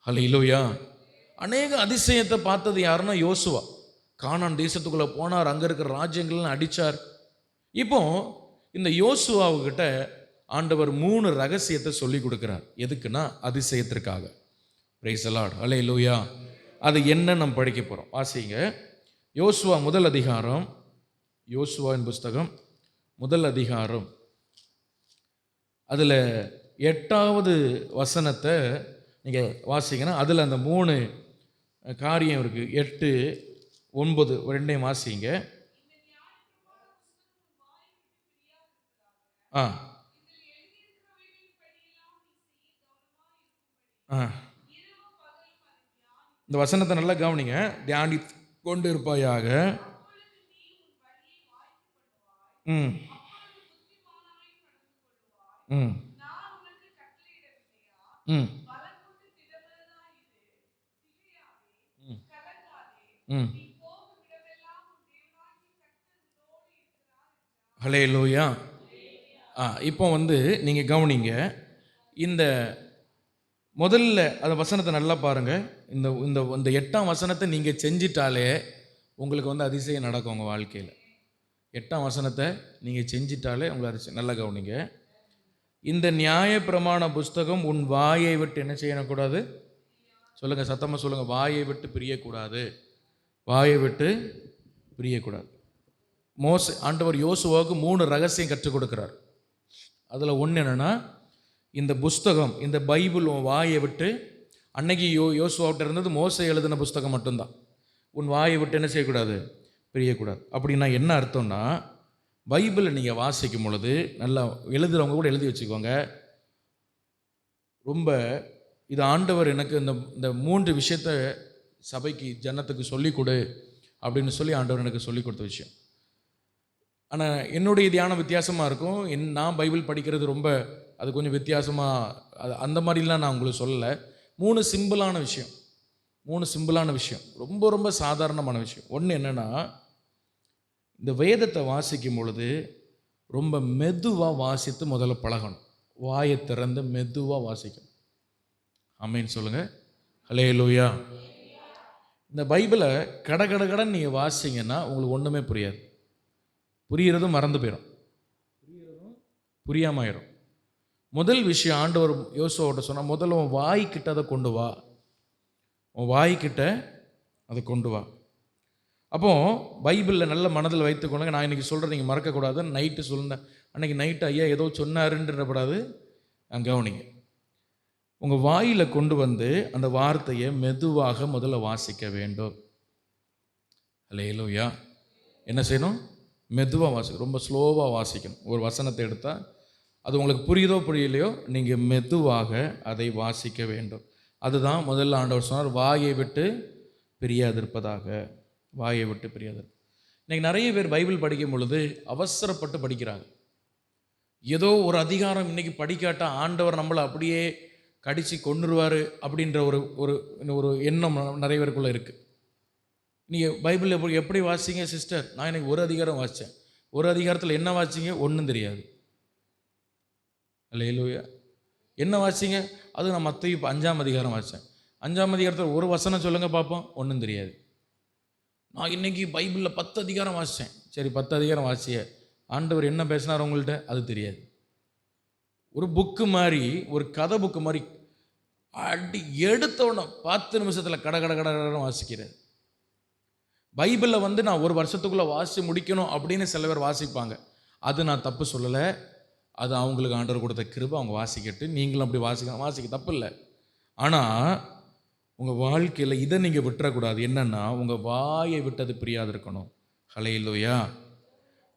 அல்லேலூயா. அநேக அதிசயத்தை பார்த்தது யாருன்னா யோசுவா. கானான் தேசத்துக்குள்ளே போனார், அங்கே இருக்கிற ராஜ்யங்கள்லாம் அடித்தார். இப்போ இந்த யோசுவாவுக்கிட்ட ஆண்டவர் 3 ரகசியத்தை சொல்லி கொடுக்குறார். எதுக்குன்னா அதிசயத்திற்காக. Price the Lord. அல்லேலூயா. அது என்ன நம்ம படிக்க போகிறோம், வாசிங்க. யோசுவா முதல் அதிகாரம், யோசுவாவின் புஸ்தகம் முதல் அதிகாரம், அதில் 8வது வசனத்தை நீங்கள் வாசிங்கன்னா அதில் அந்த 3 காரியம் இருக்குது. 8, 9 ரெண்டையும் வாசிங்க. இந்த வசனத்தை நல்லா கவனிங்க, தியானி கொண்டு இருப்பாயாக. ஹல்லேலூயா. இப்போ நீங்கள் கவனிங்க, இந்த முதல்ல அந்த வசனத்தை நல்லா பாருங்கள். இந்த 8ஆம் வசனத்தை நீங்கள் செஞ்சிட்டாலே உங்களுக்கு அதிசயம் நடக்கும் உங்கள் வாழ்க்கையில். 8ஆம் வசனத்தை நீங்கள் செஞ்சிட்டாலே உங்களுக்கு அதிசயம். நல்லா கவனிங்க. இந்த நியாயப்பிரமாண புஸ்தகம் உன் வாயை விட்டு என்ன செய்யக்கூடாது? சொல்லுங்கள், சத்தமாக சொல்லுங்கள். வாயை விட்டு பிரியக்கூடாது. வாயை விட்டு பிரியக்கூடாது. ஆண்டவர் யோசுவாவுக்கு 3 ரகசியம் கற்றுக் கொடுக்குறார். அதில் ஒன்று என்னென்னா, இந்த புஸ்தகம், இந்த பைபிள் உன் வாயை விட்டு, அன்னைக்கு யோசுவாவிட்ட இருந்தது மோசே எழுதின புஸ்தகம் மட்டும்தான். உன் வாயை விட்டு என்ன செய்யக்கூடாது? பிரியக்கூடாது. அப்படின்னா என்ன அர்த்தம்னா, பைபிளை நீங்கள் வாசிக்கும் பொழுது நல்லா எழுதுகிறவங்க கூட எழுதி வச்சுக்கோங்க. ரொம்ப இது ஆண்டவர் எனக்கு இந்த 3 விஷயத்தை சபைக்கு ஜனத்துக்கு சொல்லிக் கொடு அப்படின்னு சொல்லி ஆண்டவர் எனக்கு சொல்லிக் கொடுத்த விஷயம். ஆனால் என்னுடைய தியானம் வித்தியாசமாக இருக்கும். நான் பைபிள் படிக்கிறது ரொம்ப அது கொஞ்சம் வித்தியாசமாக, அந்த மாதிரிலாம் நான் உங்களுக்கு சொல்லலை. 3 சிம்பிளான விஷயம், 3 சிம்பிளான விஷயம், ரொம்ப ரொம்ப சாதாரணமான விஷயம். ஒன்று என்னென்னா, இந்த வேதத்தை வாசிக்கும் பொழுது ரொம்ப மெதுவாக வாசித்து முதல்ல பழகணும். வாயை திறந்து மெதுவாக வாசிக்கணும். ஆமேன்னு சொல்லுங்கள். ஹல்லேலூயா. இந்த பைபிளை கடகடன்னு நீங்கள் வாசிங்கன்னா உங்களுக்கு ஒன்றுமே புரியாது. புரிகிறதும் மறந்து போயிடும், புரியாமல் ஆயிடும். முதல் விஷயம் ஆண்டவர் யோசுவாவோட சொன்னால், முதல்ல உன் வாய்க்கிட்ட அதை கொண்டு வா, உன் வாய்க்கிட்ட அதை கொண்டு வா. அப்போது பைபிளில் நல்ல மனதில் வைத்துக்கொள்ளுங்க. நான் இன்றைக்கி சொல்கிறேன், நீங்கள் மறக்கக்கூடாதுன்னு நைட்டு சொல்லிருந்தேன். அன்றைக்கி நைட்டு ஐயா ஏதோ சொன்னாருன்றப்படாது, நான் கவனிங்க. உங்கள் வாயில் கொண்டு அந்த வார்த்தையை மெதுவாக முதல்ல வாசிக்க வேண்டும். அல்லேலூயா. என்ன செய்யணும்? மெதுவாக வாசிக்கணும், ரொம்ப ஸ்லோவாக வாசிக்கணும். ஒரு வசனத்தை எடுத்தால் அது உங்களுக்கு புரியுதோ புரியலையோ, நீங்கள் மெதுவாக அதை வாசிக்க வேண்டும். அதுதான் முதல்ல ஆண்டவர் சொன்னார், வாயை விட்டு பிரியாதிருப்பதாக. வாயை விட்டு பிரியாது. இன்றைக்கி நிறைய பேர் பைபிள் படிக்கும் பொழுது அவசரப்பட்டு படிக்கிறாங்க. ஏதோ ஒரு அதிகாரம் இன்றைக்கி படிக்காட்டால் ஆண்டவர் நம்மளை அப்படியே கடித்து கொன்னுருவார் அப்படின்ற ஒரு ஒரு ஒரு எண்ணம் நிறைய பேருக்குள்ளே இருக்குது. நீங்கள் பைபிள் எப்படி வாசிங்க சிஸ்டர்? நான் எனக்கு ஒரு அதிகாரம் வாசித்தேன். ஒரு அதிகாரத்தில் என்ன வாசிங்க? ஒன்றும் தெரியாது. அல்லேலூயா. என்ன வாசிங்க? அது நான் மத்தேயு 5ஆம் அதிகாரம் வாசித்தேன். 5ஆம் அதிகாரத்தில் ஒரு வசனம் சொல்லுங்கள் பார்ப்போம். ஒன்றும் தெரியாது. நான் இன்றைக்கி பைபிளில் 10 அதிகாரம் வாசித்தேன். சரி, 10 அதிகாரம் வாசிய ஆண்டவர் என்ன பேசினார் உங்கள்கிட்ட? அது தெரியாது. ஒரு புக்கு மாதிரி, ஒரு கதை புக்கு மாதிரி அடி எடுத்தோடனே 10 நிமிஷத்தில் கட கட கடன்னு வாசிக்கிறது. பைபிளில் நான் ஒரு வருஷத்துக்குள்ளே வாசி முடிக்கணும் அப்படின்னு சில பேர் வாசிப்பாங்க. அது நான் தப்பு சொல்லலை. அது அவங்களுக்கு ஆண்டவர் கொடுத்த கிருபை. அவங்க வாசிக்கட்டு, நீங்களும் அப்படி வாசிக்க தப்பு இல்லை. ஆனால் உங்கள் வாழ்க்கையில் இதை நீங்கள் விட்டுறக்கூடாது. என்னென்னா, உங்கள் வாயை விட்டது பிரியாது இருக்கணும். ஹல்லேலூயா.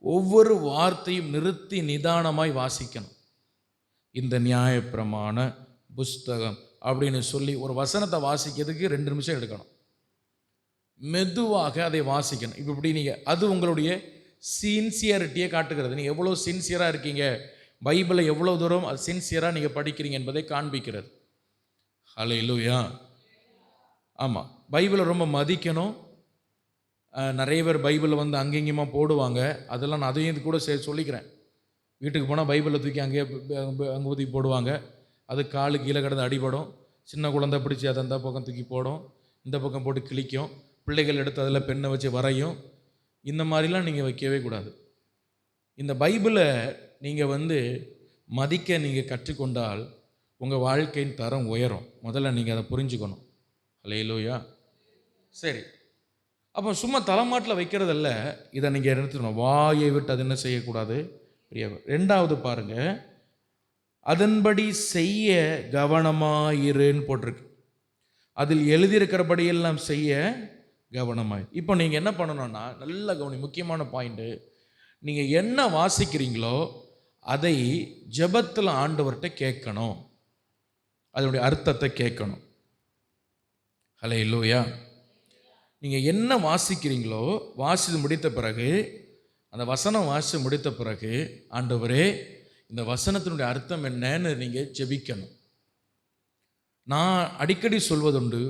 ஒவ்வொரு வார்த்தையும் நிறுத்தி நிதானமாய் வாசிக்கணும். இந்த நியாயப்பிரமாண புஸ்தகம் அப்படின்னு சொல்லி ஒரு வசனத்தை வாசிக்கிறதுக்கு 2 நிமிஷம் எடுக்கணும். மெதுவாக அதை வாசிக்கணும். இப்படி நீங்கள், அது உங்களுடைய சின்சியரிட்டியை காட்டுகிறது. நீங்கள் எவ்வளோ சின்சியராக இருக்கீங்க, பைபிளை எவ்வளோ தூரம் அது சின்சியராக நீங்கள் படிக்கிறீங்க என்பதை காண்பிக்கிறது. ஹல்லேலூயா. ஆமாம், பைபிளை ரொம்ப மதிக்கணும். நிறைய பேர் பைபிளை அங்கெங்கேயுமா போடுவாங்க. அதெல்லாம் நான் அதையும் இது கூட சொல்லிக்கிறேன். வீட்டுக்கு போனால் பைபிளை தூக்கி அங்கேயே அங்கே ஊற்றி போடுவாங்க. அது காலு கீழே கிடந்து அடிபடும். சின்ன குழந்தை பிடிச்சி அதை அந்த பக்கம் தூக்கி போடும், இந்த பக்கம் போட்டு கிழிக்கும். பிள்ளைகள் எடுத்து அதில் பெண்ணை வச்சு வரையும். இந்த மாதிரிலாம் நீங்கள் வைக்கவே கூடாது. இந்த பைபிளை நீங்கள் மதிக்க நீங்கள் கற்றுக்கொண்டால் உங்கள் வாழ்க்கையின் தரம் உயரும். முதல்ல நீங்கள் அதை புரிஞ்சுக்கணும். ஹல்லேலூயா. சரி, அப்போ சும்மா தலைமாட்டில் வைக்கிறதில்ல, இதை நீங்கள் எடுத்துக்கணும். வாயை விட்டு அது என்ன செய்யக்கூடாது? ரெண்டாவது பாருங்க, அதன்படி செய்ய கவனமாயிருன்னு போட்டிருக்கு. அதில் எழுதியிருக்கிறபடியெல்லாம் செய்ய கவனமாய். இப்போ நீங்கள் என்ன பண்ணணும்னா, நல்ல கவனி, முக்கியமான பாயிண்ட்டு, நீங்கள் என்ன வாசிக்கிறீங்களோ அதை ஜெபத்தில் ஆண்டவர்கிட்ட கேட்கணும். அதனுடைய அர்த்தத்தை கேட்கணும். ஹல்லேலூயா. நீங்கள் என்ன வாசிக்கிறீங்களோ வாசித்து முடித்த பிறகு, அந்த வசனம் வாசித்து முடித்த பிறகு, ஆண்டவரே இந்த வசனத்தினுடைய அர்த்தம் என்னன்னு நீங்கள் ஜெபிக்கணும். நான் அடிக்கடி சொல்வதுண்டு,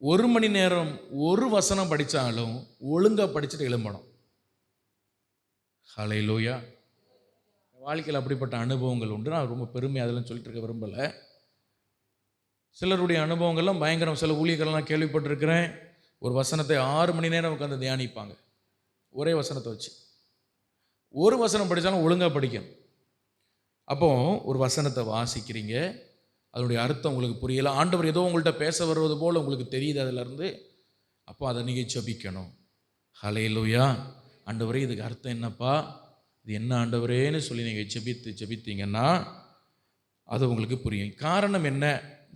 1 மணி நேரம் ஒரு வசனம் படித்தாலும் ஒழுங்காக படிச்சுட்டு எழும்பணும். ஹல்லேலூயா. வாழ்க்கையில் அப்படிப்பட்ட அனுபவங்கள் உண்டு. நான் ரொம்ப பெருமையாக அதெல்லாம் சொல்லிட்டு இருக்க விரும்பலை. சிலருடைய அனுபவங்கள்லாம் பயங்கரம். சில ஊழியர்கள்லாம் கேள்விப்பட்டிருக்கிறேன், ஒரு வசனத்தை 6 மணி நேரம் உட்காந்து தியானிப்பாங்க. ஒரே வசனத்தை வச்சு ஒரு வசனம் படித்தாலும் ஒழுங்காக படிக்கணும். அப்போ ஒரு வசனத்தை வாசிக்கிறீங்க, அதனுடைய அர்த்தம் உங்களுக்கு புரியலை, ஆண்டவர் ஏதோ உங்கள்கிட்ட பேச வருவது போல் உங்களுக்கு தெரியுது அதிலேருந்து. அப்போ அதை நீங்கள் ஜெபிக்கணும். ஹல்லேலூயா. ஆண்டவரே இதுக்கு அர்த்தம் என்னப்பா, இது என்ன ஆண்டவரேன்னு சொல்லி நீங்கள் ஜெபித்தீங்கன்னா அது உங்களுக்கு புரியும். காரணம் என்ன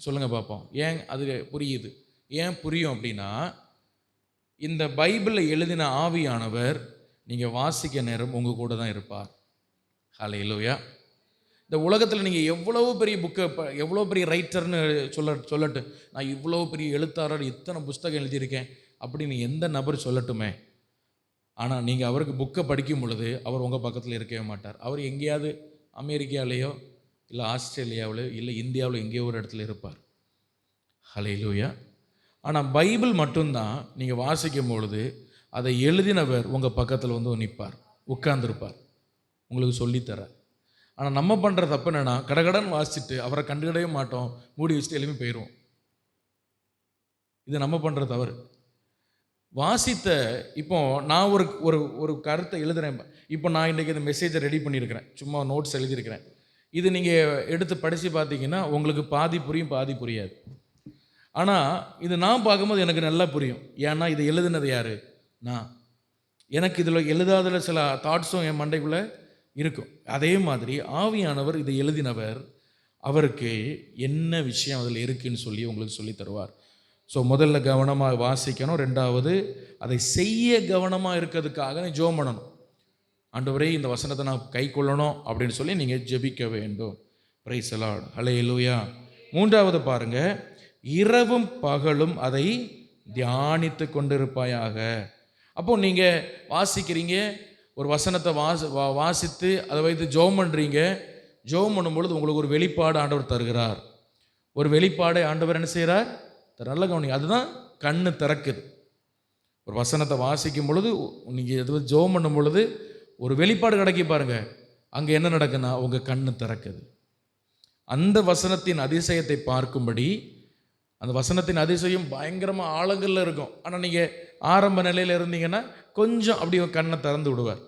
சொல்லுங்கள் பார்ப்போம். ஏன் அது புரியுது? ஏன் புரியும் அப்படின்னா, இந்த பைபிளில் எழுதின ஆவியானவர் நீங்கள் வாசிக்க நேரம் உங்கள் கூட தான் இருப்பார். ஹல்லேலூயா. இந்த உலகத்தில் நீங்கள் எவ்வளோ பெரிய புக்கை, எவ்வளோ பெரிய ரைட்டர்னு சொல்லட்டு, நான் இவ்வளோ பெரிய எழுத்தாளர், இத்தனை புஸ்தகம் எழுதியிருக்கேன் அப்படின்னு எந்த நபர் சொல்லட்டுமே, ஆனால் நீங்கள் அவருக்கு புக்கை படிக்கும் பொழுது அவர் உங்கள் பக்கத்தில் இருக்கவே மாட்டார். அவர் எங்கேயாவது அமெரிக்காவிலேயோ இல்லை ஆஸ்திரேலியாவிலையோ இல்லை இந்தியாவில் எங்கேயோ ஒரு இடத்துல இருப்பார். ஹல்லேலூயா. ஆனால் பைபிள் மட்டும்தான் நீங்கள் வாசிக்கும் பொழுது அதை எழுதினவர் உங்கள் பக்கத்தில் நிற்பார், உட்கார்ந்துருப்பார், உங்களுக்கு சொல்லித்தரார். ஆனால் நம்ம பண்ணுற தப்பு என்னென்னா, கடகடன் வாசிச்சுட்டு அவரை கண்டுக்கிடவே மாட்டோம், மூடி வச்சுட்டு எழுப்பி போயிடுவோம். இது நம்ம பண்ணுற தவறு. வாசித்த இப்போ நான் ஒரு ஒரு ஒரு கருத்தை எழுதுகிறேன். இப்போ நான் இன்றைக்கி இந்த மெசேஜை ரெடி பண்ணியிருக்கிறேன், சும்மா நோட்ஸ் எழுதியிருக்கிறேன். இது நீங்கள் எடுத்து படித்து பார்த்தீங்கன்னா உங்களுக்கு பாதி புரியும், பாதி புரியாது. ஆனால் இது நான் பார்க்கும்போது எனக்கு நல்லா புரியும். ஏன்னா இது எழுதுனது யார்? நான். எனக்கு இதில் எழுதாதில் சில தாட்ஸும் என் மண்டைக்குள்ளே இருக்கும். அதே மாதிரி ஆவியானவர் இதை எழுதினவர், அவருக்கு என்ன விஷயம் அதில் இருக்குன்னு சொல்லி உங்களுக்கு சொல்லி தருவார். ஸோ முதல்ல கவனமாக வாசிக்கணும். ரெண்டாவது அதை செய்ய கவனமாக இருக்கிறதுக்காக நீ ஜெபம் பண்ணணும். ஆண்டவரே இந்த வசனத்தை நான் கை கொள்ளணும் அப்படின்னு சொல்லி நீங்கள் ஜெபிக்க வேண்டும். Praise the lord. ஹல்லேலூயா. மூன்றாவது பாருங்க, இரவும் பகலும் அதை தியானித்து கொண்டிருப்பாயாக. அப்போ நீங்கள் வாசிக்கிறீங்க, ஒரு வசனத்தை வாசித்து அதை வைத்து ஜெபம் பண்ணுறீங்க. ஜெபம் பண்ணும்பொழுது உங்களுக்கு ஒரு வெளிப்பாடு ஆண்டவர் தருகிறார். ஒரு வெளிப்பாடை ஆண்டவர் என்ன செய்கிறார்? நல்ல கவனிங்க. அதுதான் கண்ணு திறக்குது. ஒரு வசனத்தை வாசிக்கும் பொழுது, நீங்கள் எது ஜெபம் பண்ணும் பொழுது ஒரு வெளிப்பாடு கிடைக்கி பாருங்க, அங்கே என்ன நடக்குன்னா உங்கள் கண்ணு திறக்குது. அந்த வசனத்தின் அதிசயத்தை பார்க்கும்படி, அந்த வசனத்தின் அதிசயம் பயங்கரமாக ஆழங்களில் இருக்கும். ஆனால் நீங்கள் ஆரம்ப நிலையில் இருந்தீங்கன்னா கொஞ்சம் அப்படி கண்ணை திறந்து விடுவார்.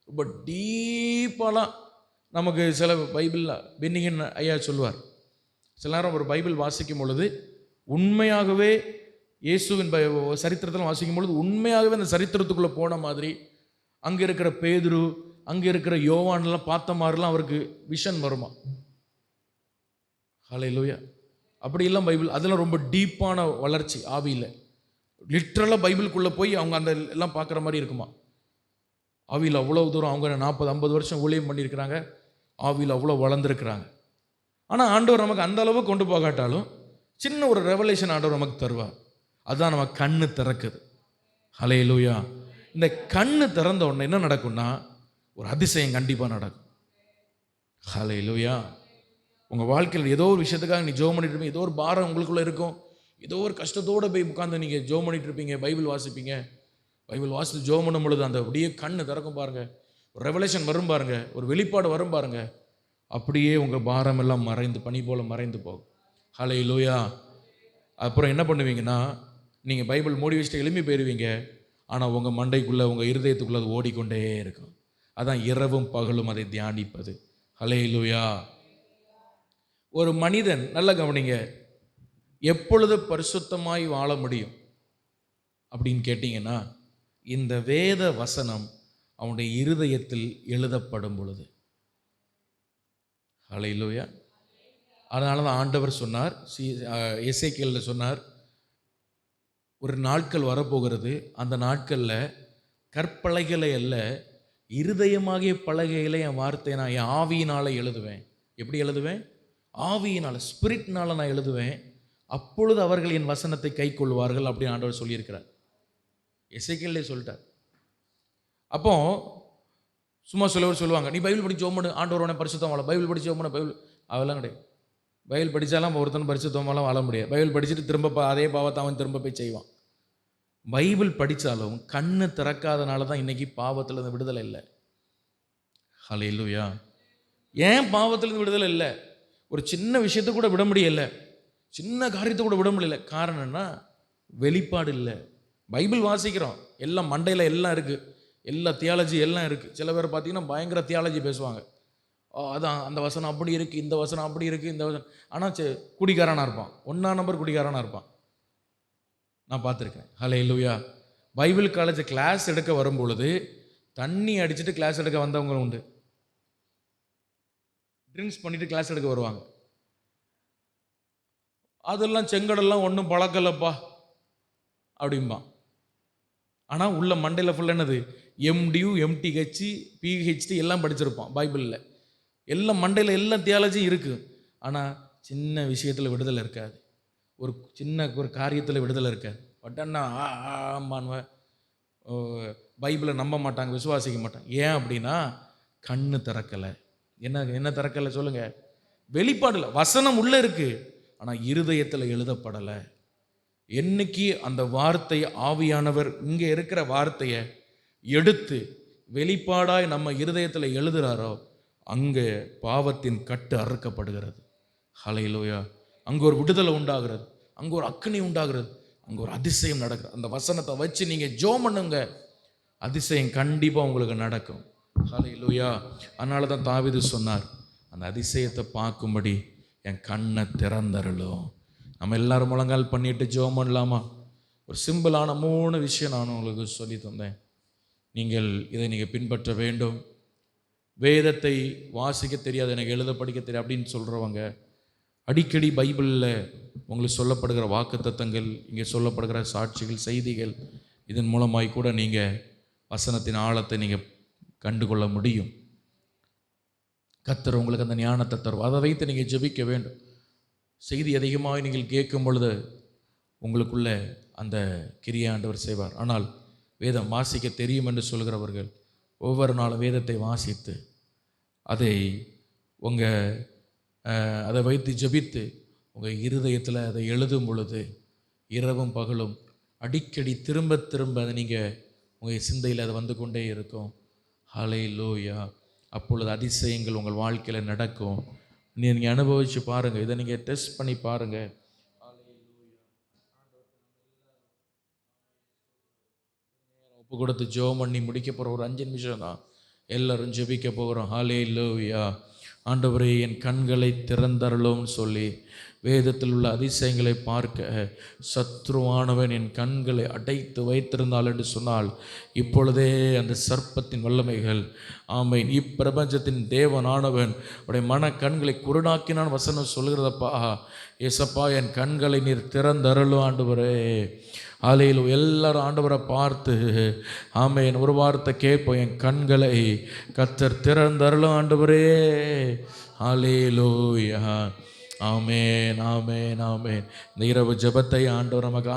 ரொம்ப டீப்பாலாம் நமக்கு சில பைபிளில் பென்னிகன் ஐயா சொல்லுவார், சில நேரம் ஒரு பைபிள் வாசிக்கும் பொழுது உண்மையாகவே இயேசுவின் சரித்திரத்தில் வாசிக்கும் பொழுது உண்மையாகவே அந்த சரித்திரத்துக்குள்ளே போன மாதிரி, அங்கே இருக்கிற பேதுரு, அங்கே இருக்கிற யோவான்லாம் பார்த்த மாதிரிலாம் அவருக்கு விஷன் வருமா. ஹல்லேலூயா. அப்படியெல்லாம் பைபிள் அதெல்லாம் ரொம்ப டீப்பான வளர்ச்சி ஆவியில். லிட்ரலாக பைபிளுக்குள்ளே போய் அவங்க அந்த எல்லாம் பார்க்குற மாதிரி இருக்குமா. ஆவியில் அவ்வளோ தூரம் அவங்க 40-50 வருஷம் ஊழியம் பண்ணியிருக்கிறாங்க. ஆவியில் அவ்வளோ வளர்ந்துருக்கிறாங்க. ஆனால் ஆண்டவர் நமக்கு அந்த அளவு கொண்டு போகாட்டாலும் சின்ன ஒரு ரெவலேஷன் ஆண்டவர் நமக்கு தருவார். அதுதான் நம்ம கண்ணு திறக்குது. ஹல்லேலூயா. இந்த கண்ணு திறந்த உடனே என்ன நடக்கும்னா ஒரு அதிசயம் கண்டிப்பாக நடக்கும். ஹல்லேலூயா. உங்கள் வாழ்க்கையில் ஏதோ ஒரு விஷயத்துக்காக நீ ஜெபம் பண்ணிட்டு இருப்பீங்க, ஏதோ ஒரு பாரம் உங்களுக்குள்ளே இருக்கும், ஏதோ ஒரு கஷ்டத்தோடு போய் உட்காந்து நீங்கள் ஜெபம் பண்ணிட்டு இருப்பீங்க, பைபிள் வாசிப்பீங்க. பைபிள் வாசித்து ஜெபம் பண்ணும் பொழுது அந்த அப்படியே கண்ணு திறக்கும் பாருங்க, ஒரு ரெவலேஷன் வரும் பாருங்க, ஒரு வெளிப்பாடு வரும் பாருங்க, அப்படியே உங்கள் பாரம் எல்லாம் மறைந்து பனி போல மறைந்து போகும். ஹல்லேலூயா. அப்புறம் என்ன பண்ணுவீங்கன்னா, நீங்கள் பைபிள் மூடி வச்சுட்டு எழுப்பி போயிடுவீங்க, ஆனால் உங்கள் மண்டைக்குள்ளே உங்கள் இருதயத்துக்குள்ளே அது ஓடிக்கொண்டே இருக்கும். அதான் இரவும் பகலும் அதை தியானிப்பது. ஹல்லேலூயா. ஒரு மனிதன், நல்ல கவனிங்க, எப்பொழுது பரிசுத்தமாய் வாழ முடியும் அப்படின்னு கேட்டிங்கன்னா, இந்த வேத வசனம் அவனுடைய இருதயத்தில் எழுதப்படும் பொழுது. ஹல்லேலூயா. அதனால தான் ஆண்டவர் சொன்னார், எசேக்கியேலில் சொன்னார், ஒரு நாட்கள் வரப்போகிறது, அந்த நாட்களில் கற்பலகைகளை அல்ல, இருதயமாகிய பலகைகளை என் வார்த்தை நான் என் ஆவியினால் எழுதுவேன். எப்படி எழுதுவேன்? ஆவியினால், ஸ்பிரிட்னால் நான் எழுதுவேன். அப்பொழுது அவர்கள் என் வசனத்தை கை கொள்வார்கள் அப்படின்னு ஆண்டவர் சொல்லியிருக்கிறார். எசேக்கியேலே சொல்லிட்டார். அப்போ சும்மா சிலவர் சொல்லுவாங்க, நீ பைபிள் படித்து ஜெபம் பண்ணு, ஆண்டவர் உன்னை பரிசுத்தம் வாழ, பைபிள் படித்து ஜெபம் பண்ண, பைபிள் அதெல்லாம் கிடையாது. பைபிள் படித்தாலும் ஒருத்தன் பரிசுத்தமாலாம் வாழ முடியாது. பைபிள் படிச்சுட்டு திரும்ப அதே பாவத்தை அவன் திரும்ப போய் செய்வான். பைபிள் படித்தாலும் கண்ணு திறக்காதனால தான் இன்னைக்கு பாவத்திலிருந்து விடுதலை இல்லை. ஹல்லேலூயா. ஏன் பாவத்திலிருந்து விடுதலை இல்லை? ஒரு சின்ன விஷயத்தை கூட விட முடியல, சின்ன காரியத்தை கூட விட முடியல. காரணம்னா வெளிப்பாடு இல்லை. பைபிள் வாசிக்கிறோம், எல்லாம் மண்டையில் எல்லாம் இருக்குது, எல்லா தியாலஜி எல்லாம் இருக்குது. சில பேர் பார்த்தீங்கன்னா பயங்கர தியாலஜி பேசுவாங்க. அதான் அந்த வசனம் அப்படி இருக்குது, இந்த வசனம் அப்படி இருக்குது, இந்த வசனம். ஆனால் குடிகாரனாக இருப்பான், 1 நம்பர் குடிகாரனாக இருப்பான். நான் பார்த்துருக்கேன். ஹல்லேலூயா. பைபிள் காலேஜ் கிளாஸ் எடுக்க வரும்பொழுது தண்ணி அடிச்சுட்டு கிளாஸ் எடுக்க வந்தவங்க உண்டு. ட்ரிங்க்ஸ் பண்ணிட்டு கிளாஸ் எடுக்க வருவாங்க. அதெல்லாம் செங்கடெல்லாம் ஒன்றும் பழக்கலப்பா அப்படிம்பா. ஆனால் உள்ள மண்டையில் ஃபுல்லாக என்னது? எம்டியூ, எம்டிஹெச், பிஹெச்டி எல்லாம் படிச்சிருப்பான். பைபிளில் எல்லாம் மண்டையில் எல்லாம் தியாலஜியும் இருக்குது. ஆனால் சின்ன விஷயத்தில் விடுதலை இருக்காது, ஒரு சின்ன ஒரு காரியத்தில் விடுதலை இருக்காது. பட்டன்னா ஆமான்வ பைபிளை நம்ப மாட்டாங்க, விசுவாசிக்க மாட்டாங்க. ஏன் அப்படின்னா கண்ணு திறக்கலை. என்ன திறக்கலை சொல்லுங்கள்? வெளிப்பாடுல வசனம் உள்ளே இருக்குது, ஆனால் இருதயத்தில் எழுதப்படலை. என்னைக்கு அந்த வார்த்தை ஆவியானவர் இங்கே இருக்கிற வார்த்தையை எடுத்து வெளிப்பாடாய் நம்ம இருதயத்தில் எழுதுகிறாரோ, அங்கே பாவத்தின் கட்டு அறுக்கப்படுகிறது. ஹல்லேலூயா. அங்கே ஒரு விடுதலை உண்டாகிறது, அங்கே ஒரு அக்கினி உண்டாகிறது, அங்கே ஒரு அதிசயம் நடக்குது. அந்த வசனத்தை வச்சு நீங்கள் ஜெபம் பண்ணுங்க, அதிசயம் கண்டிப்பாக உங்களுக்கு நடக்கும். ஹல்லேலூயா. அதனால தான் தாவீது சொன்னார், அந்த அதிசயத்தை பார்க்கும்படி என் கண்ணை திறந்தருளும். நம்ம எல்லாரும் முழங்கால் பண்ணிட்டு ஜெபம் பண்ணலாமா? ஒரு சிம்பிளான 3 விஷயம் நான் உங்களுக்கு சொல்லி தந்தேன். இதை நீங்கள் பின்பற்ற வேண்டும். வேதத்தை வாசிக்க தெரியாது, எனக்கு எழுத படிக்க தெரியாது அப்படின்னு சொல்கிறவங்க, அடிக்கடி பைபிளில் உங்களுக்கு சொல்லப்படுகிற வாக்குத்தத்தங்கள், இங்கே சொல்லப்படுகிற சாட்சிகள், செய்திகள், இதன் மூலமாய் கூட நீங்கள் வசனத்தின் ஆழத்தை நீங்கள் கண்டுகொள்ள முடியும். கர்த்தர் உங்களுக்கு அந்த ஞானத்தை தரும். அதை வைத்து நீங்கள் ஜெபிக்க வேண்டும். செய்தி அதிகமாக நீங்கள் கேட்கும் பொழுது உங்களுக்குள்ள அந்த கிரியை ஆண்டவர் செய்வார். ஆனால் வேதம் வாசிக்க தெரியும் என்று சொல்கிறவர்கள் ஒவ்வொரு நாளும் வேதத்தை வாசித்து அதை வைத்து ஜெபித்து உங்கள் இருதயத்தில் அதை எழுதும் பொழுது இரவும் பகலும் அடிக்கடி திரும்ப திரும்ப அதை நீங்கள் உங்கள் சிந்தையில் அது வந்து கொண்டே இருக்கும். ஹல்லேலூயா. அப்பொழுது அதிசயங்கள் உங்கள் வாழ்க்கையில் நடக்கும். நீங்கள் அனுபவித்து பாருங்கள். இதை நீங்கள் டெஸ்ட் பண்ணி பாருங்கள். ஒப்பு கொடுத்து ஜெபம் பண்ணி முடிக்க போகிற ஒரு 5 நிமிஷம் தான். எல்லாரும் ஜெபிக்க போகிறோம். ஹல்லேலூயா. ஆண்டவரே, என் கண்களை திறந்தருளும்னு சொல்லி வேதத்தில் உள்ள அதிசயங்களை பார்க்க சத்ருவானவன் என் கண்களை அடைத்து வைத்திருந்தாள் என்று சொன்னால், இப்பொழுதே அந்த சர்ப்பத்தின் வல்லமைகள், ஆமேன், இப்பிரபஞ்சத்தின் தேவனானவன் உடைய மன கண்களை குருடாக்கினான் வசனம் சொல்கிறதப்பா. ஏசப்பா, என் கண்களை நீர் திறந்தருளும் ஆண்டவரே. ஆலையில் எல்லாரும் ஆண்டவரை பார்த்து ஆமேன் ஒரு வார்த்தை கேட்போம். என் கண்களை கர்த்தர் திறந்தருளும் ஆண்டவரே. ஹல்லேலூயா. ஆமேன், ஆமேன், ஆமேன். இந்த இரவு ஜெபத்தை ஆண்டவர் நமக்கு